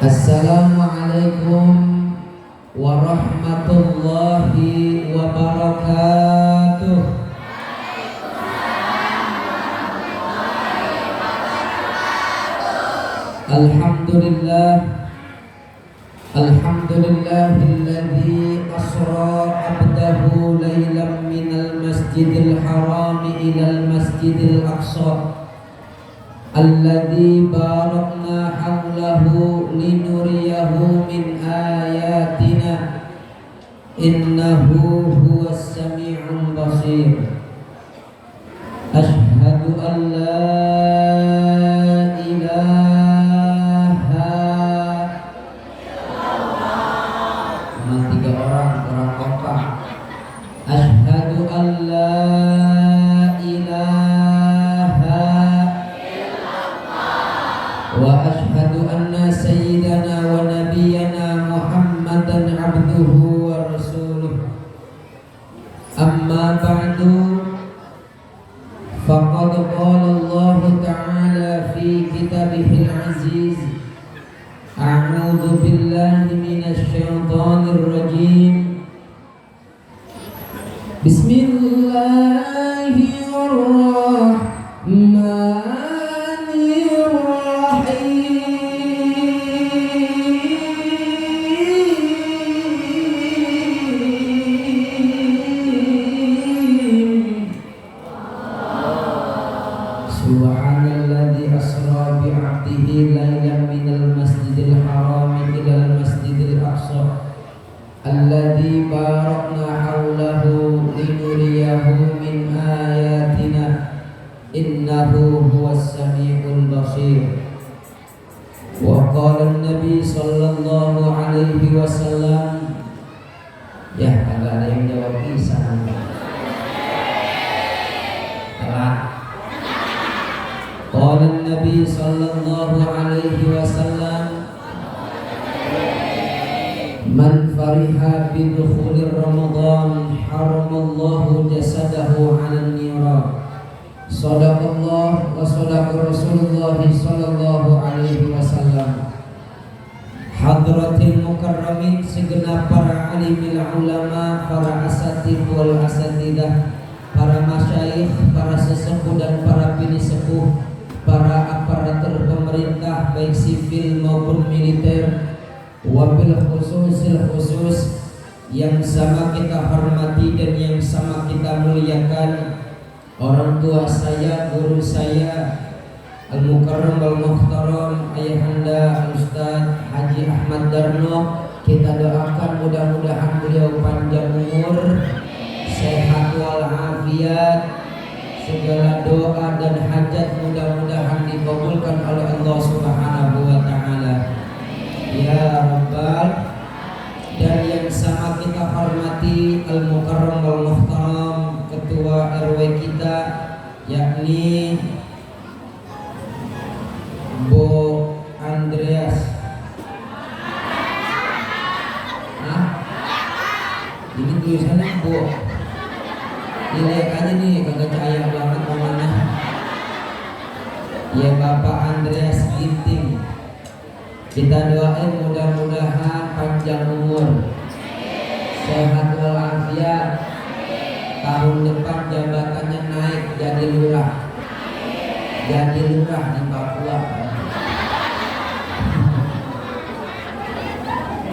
Assalamualaikum warahmatullahi wabarakatuh. Alhamdulillahilladzi asra abdahu laylan minal masjidil harami ilal masjidil aqsa alladzi barakna hawlahu linuriyahu min ayatina innahu huwas sami'ul basir. Asyhadu an la ilaha illallah. Tiga orang kompak. Asyhadu an la wa ashhadu anna sayyidana wa nabiyyana Muhammadan abduhu wa rasuluh. Amma ba'du, faqad qala Allah ta'ala fi kitabihil aziz, a'udzu billahi minasy syaithanir rajim. Bismillahirrahmanirrahim. Subhanalladzi asra bi'abdihi laylan minal masjidil harami ilal masjidil aqsa alladzi barakna hawlahu linuriyahu min ayatina innahu huwas sami'ul basir. Wa qala an-nabi sallallahu alaihi wasallam, ya agak ada yang jawab Isa. Qala an-nabi sallallahu alaihi wasallam, man fariha bi dukhulir ramadan haramallahu jasadahu 'alan niran. Shadaqallah wa shadaqa Rasulullah sallallahu alaihi wasallam. Hadratil mukarramin, segenap para alimil ulama, para asatid wal asatidah, para masyayikh, para sesepuh dan para bini sepuh, para aparatur pemerintah baik sipil maupun militer, wabil khusus yang sama kita hormati dan yang sama kita muliakan, orang tua saya, guru saya, Al-Mukarram Wal-Muhtaram Ayahanda Al-Ustaz Haji Ahmad Darno. Kita doakan mudah-mudahan beliau panjang umur, sehat walafiat, segala doa dan hajat mudah-mudahan dikabulkan oleh Allah Subhanahu wa ta'ala, ya Rabbal. Dan yang sama kita hormati Al-Mukarram Wal-Muhtaram Ketua RW kita, yakni Bu Andreas. Ini tulisannya Bu, dilihat aja nih, kagak cahaya banget mana. Ya Bapak Andreas Ginting, kita doain mudah-mudahan panjang umur, sehat walafiat, tahun depan jabatannya naik jadi lurah di Papua.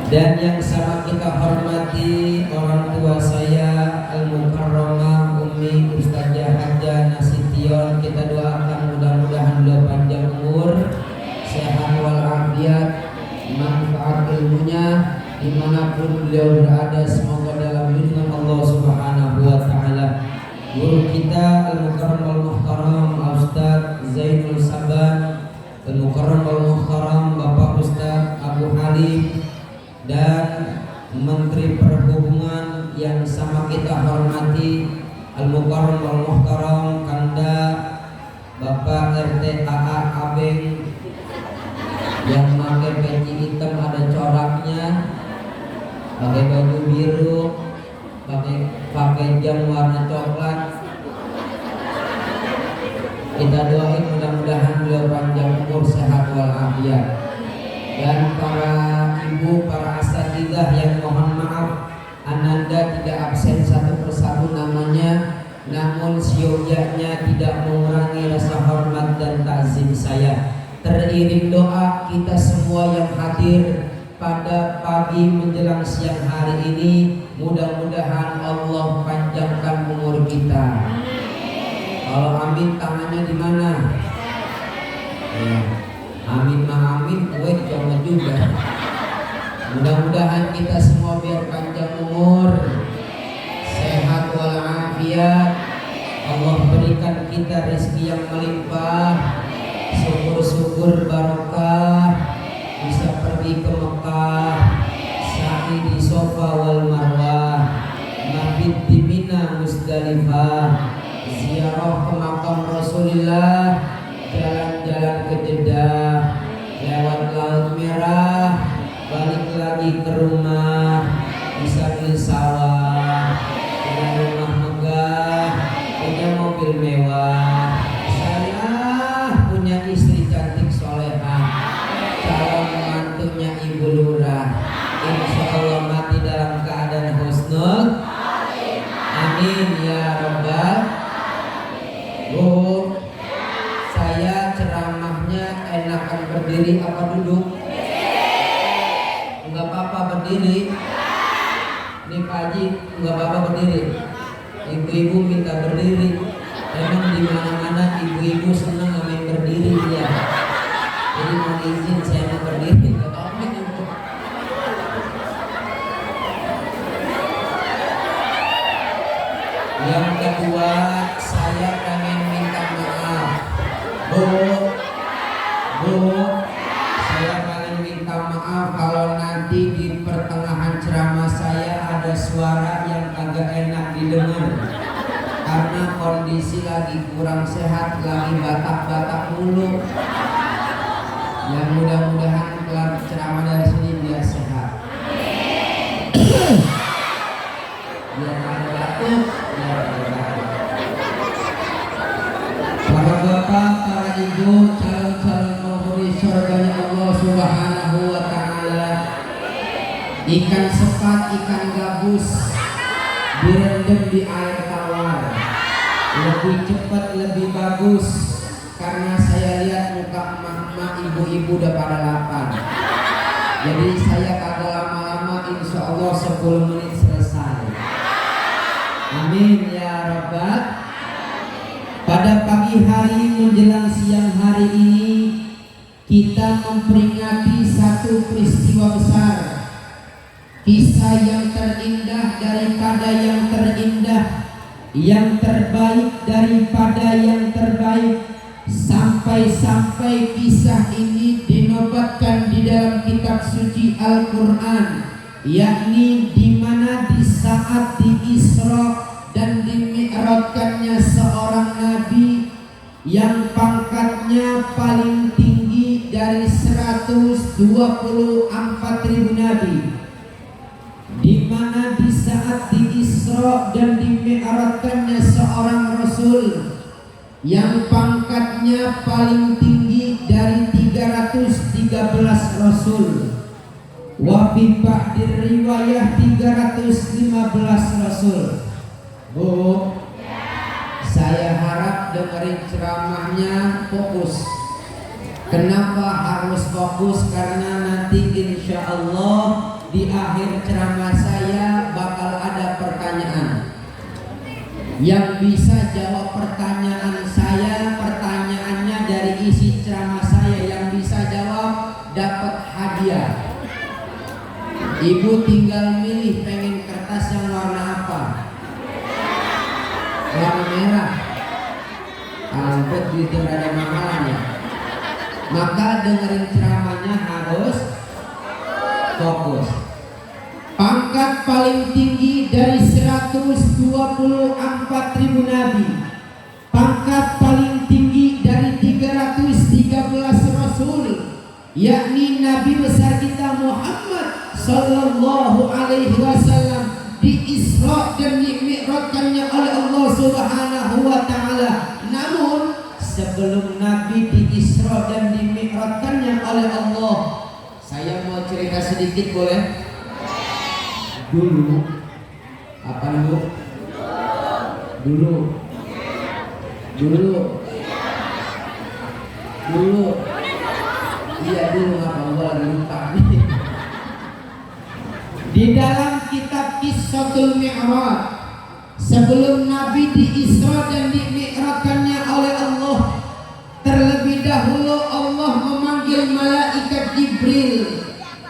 Dan yang sama kita hormati orang tua saya Al-Mukarramah Umi Ustazah Hajah Nasution. Kita doakan mudah-mudahan beliau panjang umur, sehat walafiat, manfaat ilmunya dimanapun beliau berada, semoga dalam lindungan Allah Subhanahu wa ta'ala. Guru kita Al-Mukarram Wal-Muhtaram Ustaz Zainul Saban, Al-Mukarram Wal-Muhtaram Bapak Ustaz Abu Halim, dan Menteri Perhubungan yang sama kita hormati Al-Mukarram Wal-Muhtaram Kanda Bapak RT AA Abeng, yang pakai peci hitam ada coraknya, pakai baju biru, pakai jam warna coklat. Kita doain mudah-mudahan beliau panjang umur, sehat walafiat. Dan para tidak absen satu persatu namanya, namun siogyanya tidak mengurangi rasa hormat dan takzim saya. Teriring doa kita semua yang hadir pada pagi menjelang siang hari ini, mudah-mudahan Allah panjangkan umur kita. Kalau amin tangannya di mana? Ya. Amin mah amin, gue dicoba juga. Mudah-mudahan kita semua biar panjang umur, sehat walafiat. Allah berikan kita rezeki yang melimpah, syukur-syukur barokah, bisa pergi ke Mekah, sa'i di Safa wal Marwah, mabit di Mina Musdalifah, ziarah ke makam Rasulullah, jalan-jalan ke Jeddah, lewat Laut Merah, balik lagi ke rumah, bisa beli sawah, punya rumah megah, punya mobil mewah. Saya punya istri cantik solehah, calon mantunya Ibu Lurah. Insya Allah mati dalam keadaan husnul. Amin ya rabbal. Bu, saya ceramahnya enakan berdiri apa duduk? Enggak apa-apa berdiri. Ini Pak Haji enggak apa-apa berdiri. Ibu-ibu minta berdiri. Emang di mana-mana ibu-ibu senang main berdiri ya. Jadi mau izin saya mau berdiri. Enggak apa-apa ibu. Yang kedua, saya pengen minta maaf. Bu, saya pengen minta maaf kalau nanti di pertengahan ceramah saya ada suara yang agak enak didengar. Karena kondisi lagi kurang sehat, lagi batak-batak mulu. Yang mudah-mudahan kelar ceramah dari sini biar sehat. Biar ada batuk, biar ada batuk. Para bapak, para ibu, calon-calon penghuni surganya Allah Subhanahu wa Ta'ala. Ikan sepat, ikan gabus direndam di air tawar, lebih cepat, lebih bagus. Karena saya lihat muka emak-emak, ibu-ibu udah pada lapar. Jadi saya kagak lama-lama, insya Allah 10 menit selesai. Amin ya rabbal. Pada pagi hari menjelang siang hari ini, kita memperingati satu peristiwa besar, kisah yang terindah daripada yang terindah, yang terbaik daripada yang terbaik, sampai-sampai kisah ini dinobatkan di dalam kitab suci Al-Quran, yakni di mana di saat di Isra dan dimi'rajkannya seorang nabi yang pangkatnya paling tinggi dari 124.000 nabi, di mana di saat di Isra dan dimi'rajkannya seorang rasul yang pangkatnya paling tinggi dari 313 rasul. Wa fi ba'dir riwayah 315 rasul. Bu, saya harap dengerin ceramahnya fokus. Kenapa harus fokus? Karena nanti insya Allah di akhir ceramah saya bakal ada pertanyaan. Yang bisa jawab pertanyaan saya, pertanyaannya dari isi ceramah saya, yang bisa jawab dapat hadiah. Ibu tinggal milih pengen kertas yang warna apa? Warna merah. Ampun, itu ada mahalnya. Maka dengerin ceramahnya harus fokus. Pangkat paling tinggi dari 124.000 nabi, pangkat paling tinggi dari 313 rasul, yakni Nabi besar kita Muhammad Sallallahu Alaihi Wasallam, di Isra dan dimi'rajkannya oleh Allah Subhanahu wa Ta'ala. Namun sebelum Nabi di Isra dan dimi'rajkannya oleh Allah, saya mau cerita sedikit boleh? Dulu Apa dulu? Dulu. Dulu. Dulu. Iya dulu, apa gua lagi lupa nih. Di dalam kitab Qissatul Mi'raj, sebelum Nabi di-Isra dan di-Mi'rajkannya oleh Allah, terlebih dahulu Allah memanggil malaikat Jibril.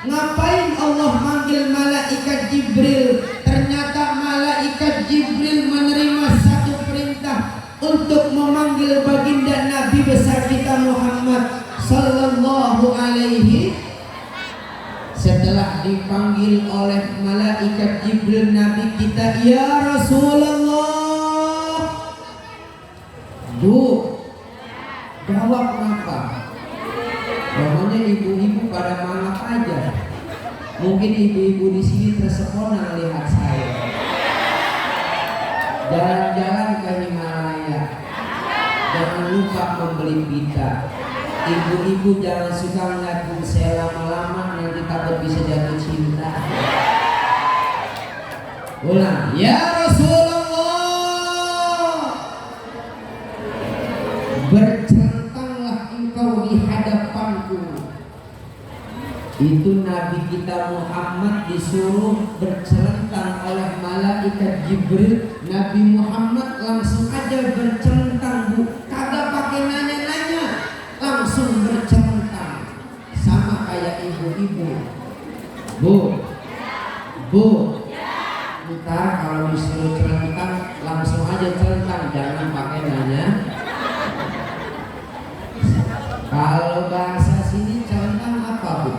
Ngapain Allah manggil malaikat Jibril? Ternyata malaikat Jibril menerima satu perintah untuk memanggil baginda Nabi besar kita Muhammad sallallahu alaihi. Setelah dipanggil oleh malaikat Jibril, Nabi kita, ya Rasulullah. Bu, jawab kenapa? Pokoknya ibu-ibu pada mangap aja. Mungkin ibu-ibu di sini tersepona melihat saya. Jalan-jalan ke Himalaya, jangan lupa membeli pita. Ibu-ibu jangan suka ngeliatin saya lama-lama, nanti takut bisa jatuh cinta. Ulang, ya Rasulullah. Bercentanglah engkau di hadapanku. Itu Nabi kita Muhammad disuruh bercelentang oleh malaikat Jibril. Nabi Muhammad langsung aja bercelentang, Bu. Kagak pakai nanya-nanya, langsung bercelentang. Sama kayak ibu-ibu. Bu, ntar kalau disuruh celentang langsung aja celentang, jangan pakai nanya. Kalau bahasa sini celentang apa, Bu?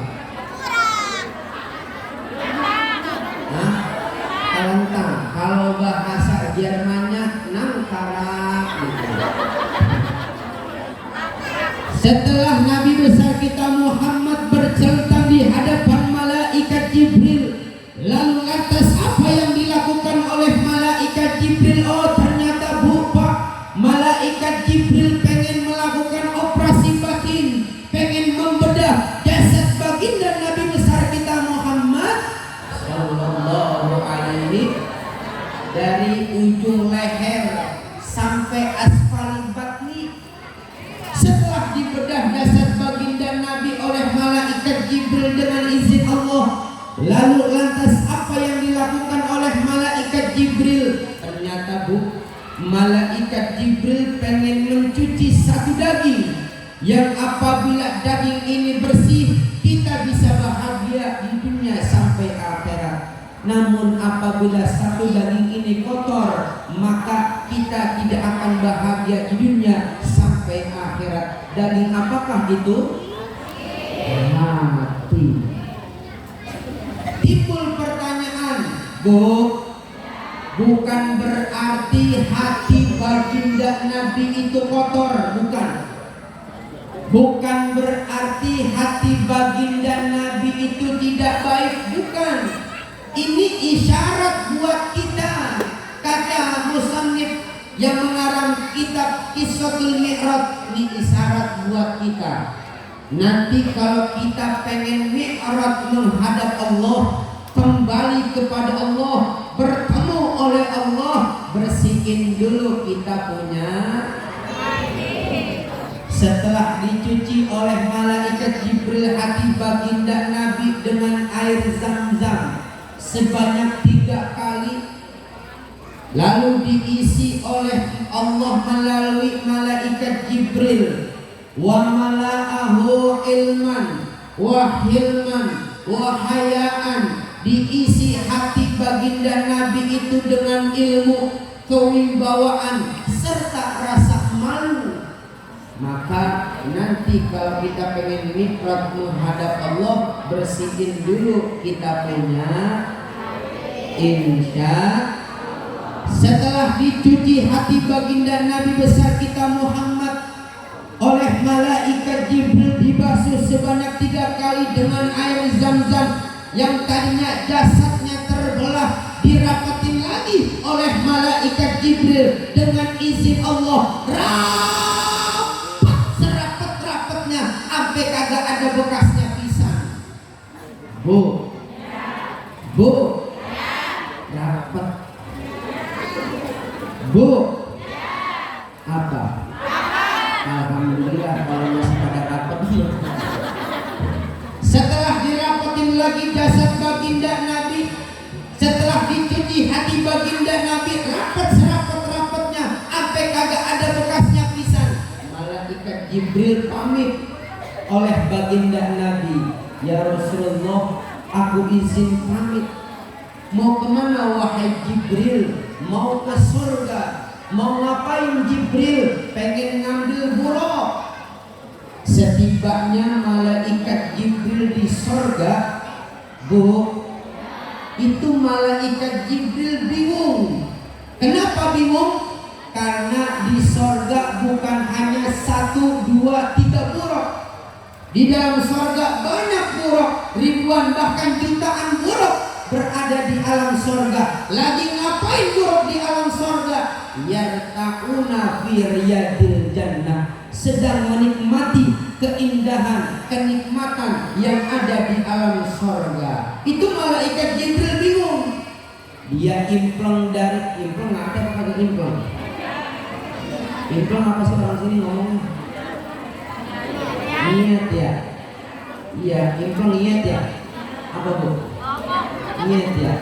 Celentang. Kalau bahasa Jermannya nangkara gitu. Setelah Nabi besar kita Muhammad bercelentang di hadapan malaikat Jibril, lalu lantas apa yang dilakukan oleh malaikat Jibril? Oh, ternyata Bu Pak, malaikat Jibril pengen melakukan operasi batin, pengen membedah jasad baginda Nabi besar kita Muhammad sallallahu alaihi, dari ujung leher sampai aspal batni. Setelah dibedah jasad baginda Nabi oleh malaikat Jibril dengan izin Allah, lalu lantas apa yang dilakukan oleh malaikat Jibril? Ternyata Bu, malaikat Jibril pengen mencuci satu daging yang apabila daging ini bersih, kita bisa bahagia di dunia sampai akhirat. Namun apabila satu daging ini kotor, maka kita tidak akan bahagia di dunia sampai akhirat. Daging apakah itu? Mati. Timbul pertanyaan, Bu, bukan berarti hati baginda Nabi itu kotor, bukan. Bukan berarti hati baginda Nabi itu tidak baik, bukan. Ini isyarat buat kita, kata musannif yang mengarang kitab Qissatul Mi'raj. Ini isyarat buat kita. Nanti kalau kita pengen mi'raj menghadap Allah, kembali kepada Allah, bertemu oleh Allah, bersihin dulu kita punya. Setelah dicuci oleh malaikat Jibril hati baginda Nabi dengan air Zam-Zam sebanyak 3 kali, lalu diisi oleh Allah melalui malaikat Jibril. Wa mala'ahu ilman wa hilman wa hayaan, diisi hati baginda Nabi itu dengan ilmu, kewibawaan serta rasa malu. Maka nanti kalau kita pengen mi'raj menghadap Allah, bersihin dulu kita punya, insya. Setelah dicuci hati baginda Nabi besar kita Muhammad oleh malaikat Jibril, dibasuh sebanyak 3 kali dengan air Zam-Zam yang tadinya jasadnya terbelah, dirapetin lagi oleh malaikat Jibril dengan izin Allah. Rapat serapet-rapetnya sampai kagak ada bekasnya pisang. Bu, rapet. Bu? Apa? Alhamdulillah kalau masih pada rapat. Setelah dirapetin lagi jasad baginda Nabi, setelah dicuci hati baginda Nabi, rapat serapat-rapatnya, sampai kagak ada bekasnya pisan. Malaikat Jibril pamit oleh baginda Nabi, ya Rasulullah, aku izin pamit. Mau kemana wahai Jibril? Mau ke surga. Mau ngapain Jibril? Pengen ngambil buruk. Setibanya malaikat Jibril di surga, Bu, itu malaikat Jibril bingung. Kenapa bingung? Karena di surga bukan hanya 1, 2, 3 buruk. Di dalam surga banyak buruk, ribuan bahkan jutaan buruk berada di alam surga. Lagi ngapain buruk di alam surga? Yartauna fi riyadil jannah, sedang menikmati keindahan, kenikmatan yang ada di alam surga. Itu malaikat Jibril bingung. Dia impleng dari impleng, ada apa pakai impleng? Impleng apa sih orang sini ngomongnya? Niat ya? Iya, impleng niat ya? Apa Bu? Niat ya?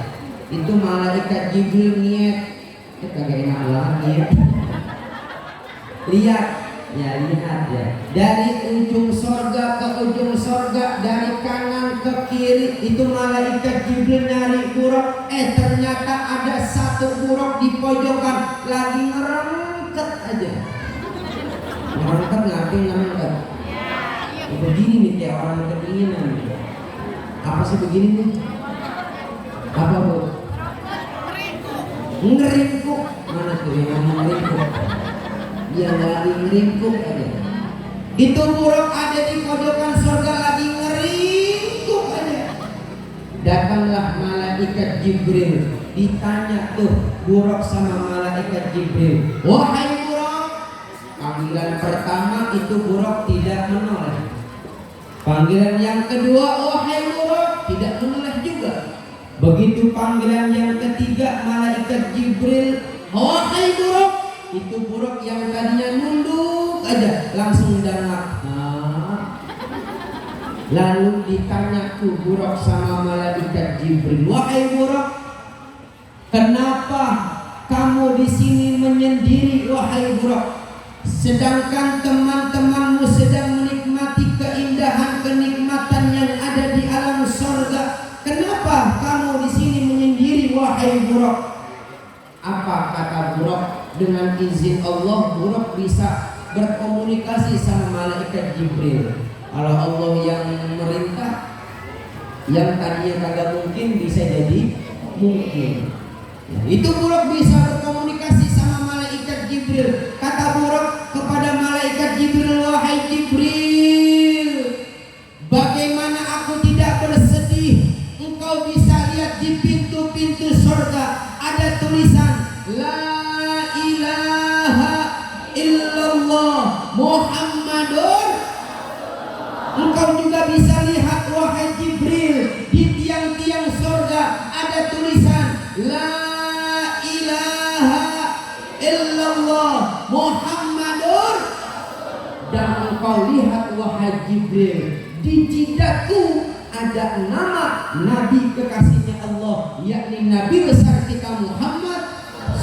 Itu malaikat Jibril niat. Kagak enak banget niat. Lihat. Ya, lihat ya. Dari ujung sorga ke ujung sorga, dari kanan ke kiri, itu malaikat Jibril nyari buruk. Ternyata ada 1 buruk di pojokan lagi ngerengket aja. Ngerengket ngapain ngerengket? Begini nih kayak orang keinginan. Apa sih begini nih? Apa Bu? Ngeringkuk. Mana tuh yang ngeringkuk? Dia lagi ngeringkuk aja. Itu buruk ada di pojokan surga lagi ngeringkuk aja. Datanglah malaikat Jibril. Ditanya tuh buruk sama malaikat Jibril, wahai buruk. Panggilan pertama itu buruk tidak menoleh. Panggilan yang kedua, wahai buruk, tidak menoleh juga. Begitu panggilan yang ketiga, malaikat Jibril, wahai buruk. Itu buruk yang tadinya nunduk aja langsung dangak. Lalu ditanya tuh buruk sama malaikat Jibril, wahai buruk, kenapa kamu di sini menyendiri wahai buruk? Sedangkan teman-temanmu sedang menikmati keindahan kenikmatan yang ada di alam surga. Kenapa kamu di sini menyendiri wahai buruk? Apa kata buruk? Dengan izin Allah, buruk bisa berkomunikasi sama malaikat Jibril. Kalau Allah yang merintah, yang tadinya kagak mungkin bisa jadi mungkin. Ya, itu buruk bisa berkomunikasi sama malaikat Jibril. Kata buruk kepada malaikat Jibril, wahai Jibril, bagaimana aku tidak bersedih? Engkau bisa lihat di pintu-pintu surga ada tulisan La ilaha illallah Muhammadur. Engkau juga bisa lihat wahai Jibril, di tiang-tiang surga ada tulisan La ilaha illallah Muhammadur. Dan engkau lihat wahai Jibril, di jidatku ada nama Nabi kekasihnya Allah, yakni Nabi besar kita Muhammad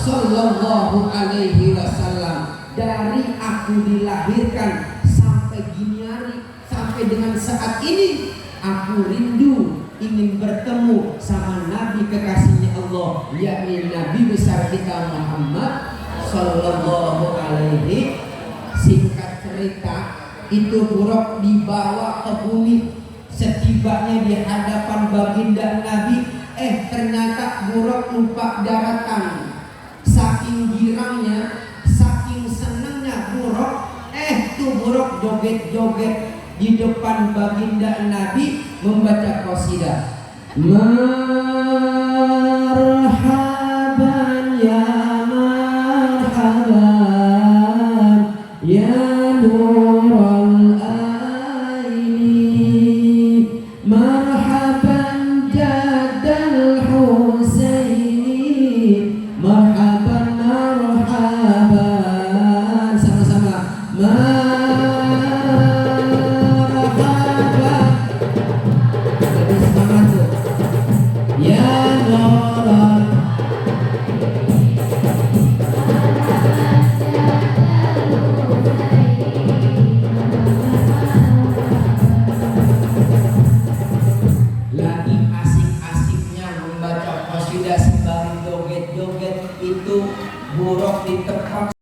Sallallahu Alaihi Wasallam. Dari aku dilahirkan sampai gini hari, sampai dengan saat ini, aku rindu ingin bertemu sama Nabi kekasihnya Allah, yakni Nabi besar kita Muhammad Sallallahu Alaihi. Singkat cerita, itu buruk dibawa ke bumi. Setibanya di hadapan baginda Nabi, ternyata buruk lupa daratan. Saking girangnya, saking senangnya buruk, tuh buruk joget-joget di depan baginda Nabi membaca qasidah.